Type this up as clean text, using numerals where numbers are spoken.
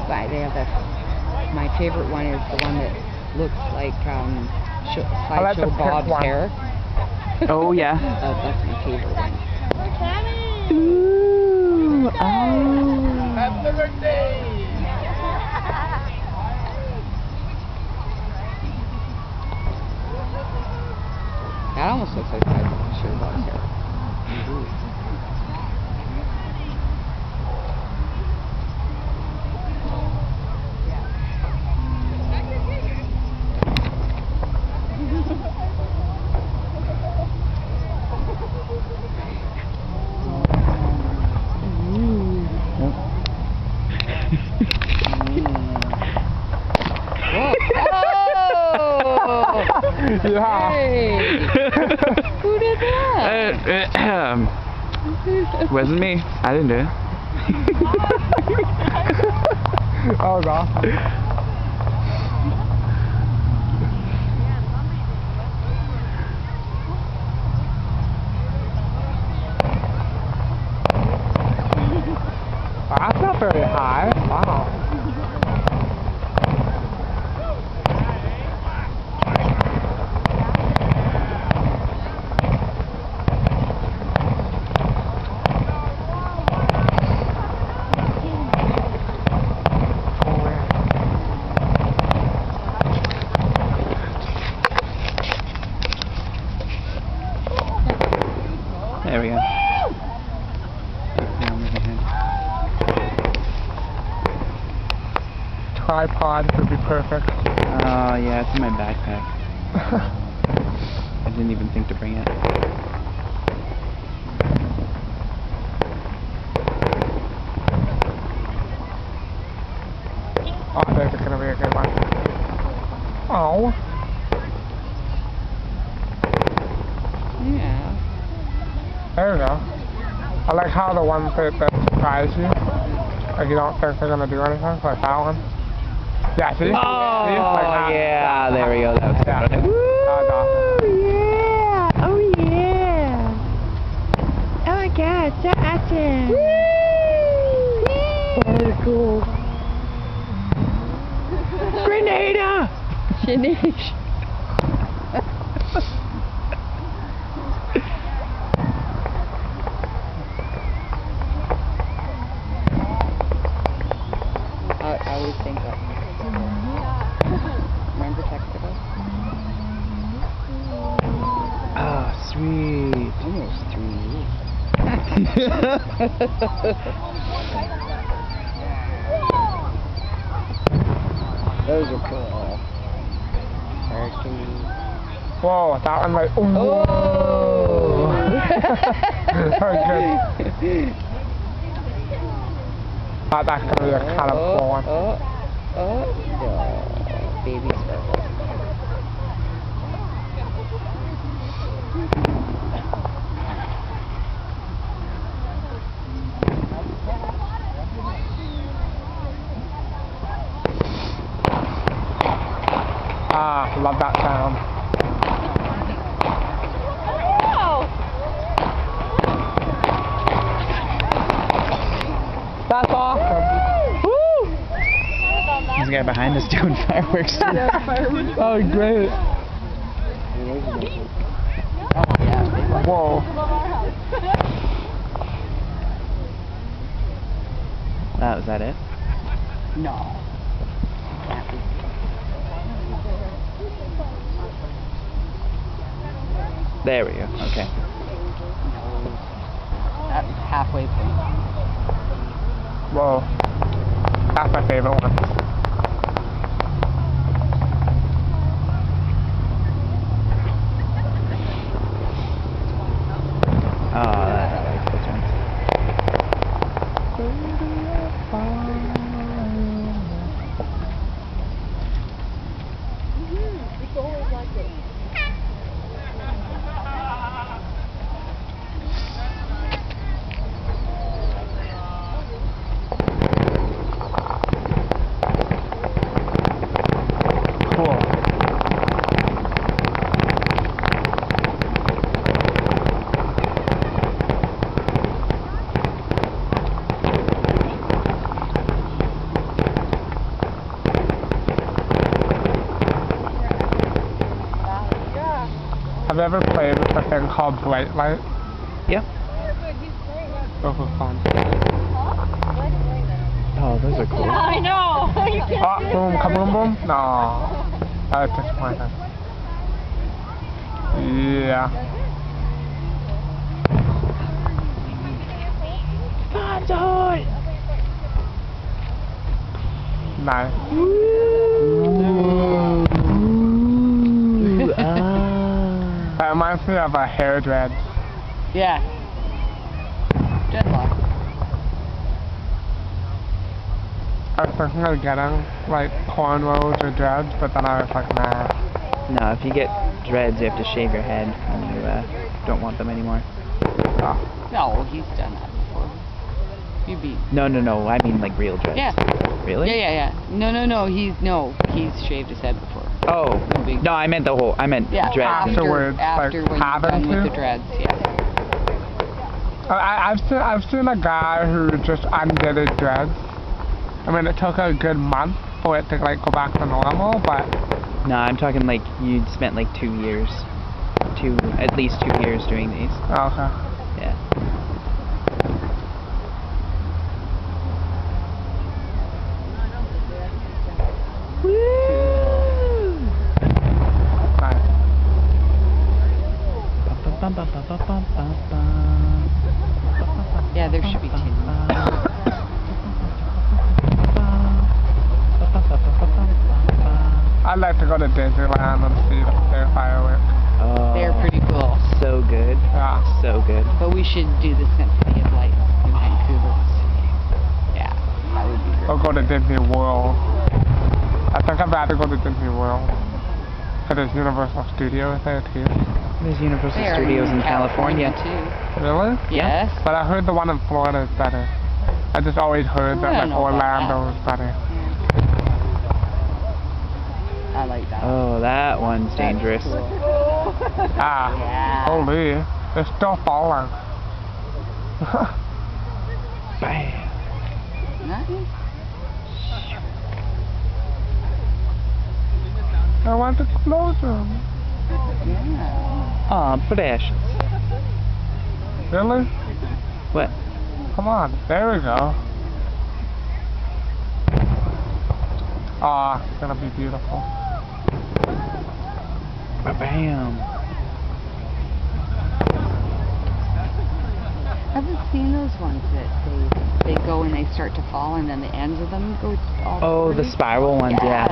But they have that. My favorite one is the one that looks like Sideshow Bob's hair. Oh yeah. That's my favorite one. Ooh. Oh. Happy birthday! That almost looks like Sideshow Bob's hair. Yeah. Hey. Who did that? Wasn't me. I didn't do it. That was awesome. That's not very high. Wow. There we go. Tripod would be perfect. Oh yeah, it's in my backpack. I didn't even think to bring it. Oh, this is gonna be a good one. Oh. Yeah. There we go. I like how the ones that surprise you, like you don't think they're gonna do anything, like that one. Yeah, see? Oh, see? Like that. yeah, there we go. That was Yeah. good. That was awesome. Yeah. Oh yeah. Oh my God, so awesome. Very cool. Grenada! Finish. I always think that. Remember Texaco? Oh, sweet. Almost 3 years. Those are cool. Turkey. Whoa, that one like, ooh. Oh! Very good. That's gonna be a kind of cool one. Baby sparkle. Ah, love that sound. That's awesome. Woo! There's a guy behind us doing fireworks. Oh, great. Whoa. Was that it? No. There we go. Okay. That's halfway point. Whoa. That's my favorite one. Oh, I like this one. It's always like this. ever played with a thing called bright light? Yep. Those are fun. Oh, those are cool. I know. You can't Oh, boom, kaboom, boom? No. That's disappointing. Yeah. Nice. Ooh, That reminds me of a hair dread. Yeah. Dreadlock. I was thinking of getting like cornrows or dreads, but then I was like, nah. No, if you get dreads, you have to shave your head when you don't want them anymore. Oh. No, he's done that before. You beat. No, I mean like real dreads. Yeah. Really? Yeah. No. He's shaved his head before. Oh. No big. No, I meant the whole. I meant dreads. Afterwards, After like, when you're done with having the to? dreads, yeah. I've seen a guy who just undid his dreads. I mean, it took a good month for it to like go back to normal, but No, I'm talking like you'd spent like 2 years. At least 2 years doing these. okay. Yeah. Nice. Yeah, there should be two. I'd like to go to Disneyland and see their fireworks. Oh, They're pretty cool. so good. Yeah. So good. But we should do the Symphony of Light in Vancouver. Yeah, that would be great. Or go to Disney World. I think I'd rather go to Disney World. Because there's Universal Studios there too. There's Universal They are Studios in California. too. Really? Yes. But I heard the one in Florida is better. I just always heard that I like don't know about Orlando is better. I like that. Oh, that one's That's dangerous. cool. Ah. Yeah. Holy. They're still falling. Bam. Nice. I want to close them. Yeah. Aw, precious. Really? What? Come on. There we go. Ah, it's gonna be beautiful. Bam. I haven't seen those ones that they go and they start to fall and then the ends of them go all Oh, the pretty. spiral ones, yeah.